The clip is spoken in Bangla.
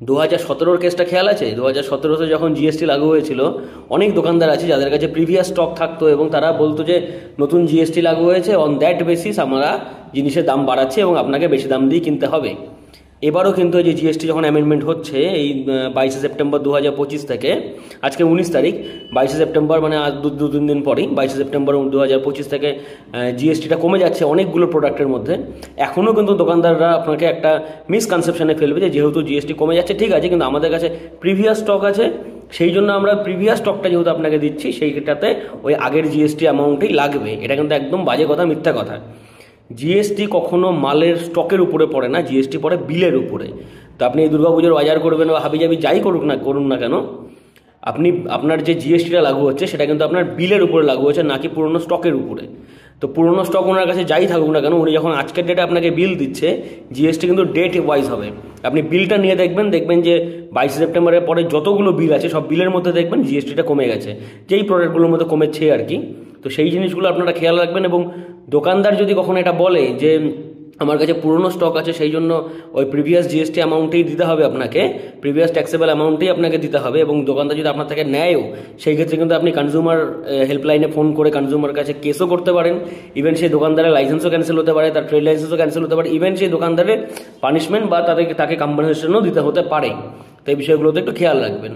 2017-র কেসটা খেয়াল আছে? 2017-তে যখন জিএসটি লাগু হয়েছিল, অনেক দোকানদার আছে যাদের কাছে প্রিভিয়াস স্টক থাকতো এবং তারা বলতো যে নতুন জিএসটি লাগু হয়েছে, অন দ্যাট বেসিস আমরা জিনিসের দাম বাড়াচ্ছি এবং আপনাকে বেশি দাম দিয়ে কিনতে হবে। এবারও কিন্তু এই যে জিএসটি যখন অ্যামেন্ডমেন্ট হচ্ছে এই 22শে সেপ্টেম্বর 2025 থেকে, আজকে 19 তারিখ, 22শে সেপ্টেম্বর মানে আজ দু তিন দিন পরেই 22শে সেপ্টেম্বর 2025 থেকে জিএসটিটা কমে যাচ্ছে অনেকগুলো প্রোডাক্টের মধ্যে। এখনও কিন্তু দোকানদাররা আপনাকে একটা মিসকনসেপশনে ফেলবে যে যেহেতু জিএসটি কমে যাচ্ছে ঠিক আছে, কিন্তু আমাদের কাছে প্রিভিয়াস স্টক আছে, সেই জন্য আমরা প্রিভিয়াস স্টকটা যেহেতু আপনাকে দিচ্ছি সেইটাতে ওই আগের জিএসটি অ্যামাউন্টই লাগবে। এটা কিন্তু একদম বাজে কথা, মিথ্যা কথা। জিএসটি কখনো মালের স্টকের উপরে পড়ে না, জিএসটি পড়ে বিলের উপরে। তো আপনি এই দুর্গাপুজোর বাজার করবেন বা হাবিজাবি যাই করুন না কেন, আপনি আপনার যে জিএসটিটা লাগু হচ্ছে সেটা কিন্তু আপনার বিলের উপরে লাগু হচ্ছে, নাকি পুরনো স্টকের উপরে। তো পুরনো স্টক ওনার কাছে যাই থাকুক না কেন, উনি যখন আজকের ডেটে আপনাকে বিল দিচ্ছে, জিএসটি কিন্তু ডেট ওয়াইজ হবে। আপনি বিলটা নিয়ে দেখবেন যে 22শে সেপ্টেম্বরের পরে যতগুলো বিল আছে সব বিলের মধ্যে দেখবেন জিএসটিটা কমে গেছে, যেই প্রোডাক্টগুলোর মধ্যে কমেছে আর কি। তো সেই জিনিসগুলো আপনারা খেয়াল রাখবেন। এবং দোকানদার যদি কখনো এটা বলে যে আমার কাছে পুরনো স্টক আছে সেই জন্য ওই প্রিভিয়াস জিএসটি অ্যামাউন্টেই দিতে হবে, আপনাকে প্রিভিয়াস ট্যাক্সেবল অ্যামাউন্টেই আপনাকে দিতে হবে, এবং দোকানদার যদি আপনার থেকে নেয়ও সেই ক্ষেত্রে কিন্তু আপনি কনজিউমার হেল্পলাইনে ফোন করে কনজিউমার কাছে কেসও করতে পারেন। ইভেন সেই দোকানদারের লাইসেন্সও ক্যান্সেল হতে পারে, তার ট্রেড লাইসেন্সও ক্যান্সেল হতে পারে, ইভেন সেই দোকানদারের পানিশমেন্ট বা তাকে কম্পেনসেশনও দিতে হতে পারে। তো এই বিষয়গুলোতে একটু খেয়াল রাখবেন।